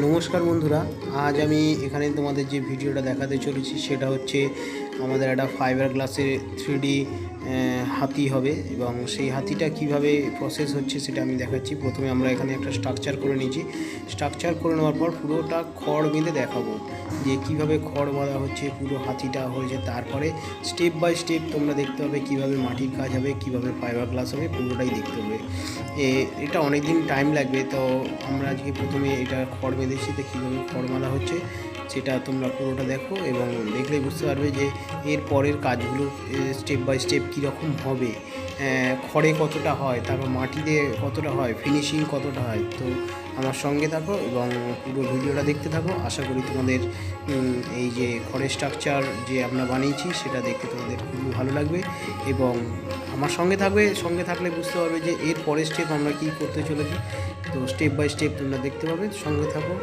নমস্কার বন্ধুরা, আজ আমি এখানে তোমাদের যে ভিডিওটা দেখাতে চলেছি সেটা হচ্ছে আমাদের একটা ফাইবার গ্লাসের 3D হাতি হবে এবং সেই হাতিটা কিভাবে প্রসেস হচ্ছে সেটা আমি দেখাচ্ছি। প্রথমে আমরা এখানে একটা স্ট্রাকচার করে নিয়েছি। স্ট্রাকচার করে নেওয়ার পর পুরোটা খড় বেঁধে দেখাবো যে কিভাবে খড় বাঁধা হচ্ছে, পুরো হাতিটা হয়েছে। তারপরে স্টেপ বাই স্টেপ তোমরা দেখতে হবে কিভাবে মাটির কাজ হবে, কিভাবে ফাইবার গ্লাস হবে, পুরোটাই দেখতে হবে। এটা অনেক দিন টাইম লাগবে, তো আমরা আজকে প্রথমে এটা খড় বেঁধেছি, তো কীভাবে খড় বাঁধা হচ্ছে সেটা তোমরা পুরোটা দেখো এবং দেখলে বুঝতে পারবে যে এর পরের কাজগুলো স্টেপ বাই স্টেপ কীরকম হবে, খড়ে কতটা হয়, তারপর মাটিতে কতটা হয়, ফিনিশিং কতটা হয়। তো আমার সঙ্গে থাকো এবং পুরো ভিডিওটা দেখতে থাকো। আশা করি তোমাদের এই যে খড়ের স্ট্রাকচার যে আমরা বানিয়েছি সেটা দেখতে তোমাদের খুবই ভালো লাগবে এবং আমার সঙ্গে থাকলে বুঝতে পারবে যে এর পরের স্টেপ আমরা কী করতে চলেছি। তো স্টেপ বাই স্টেপ তোমরা দেখতে পাবে, সঙ্গে থাকো।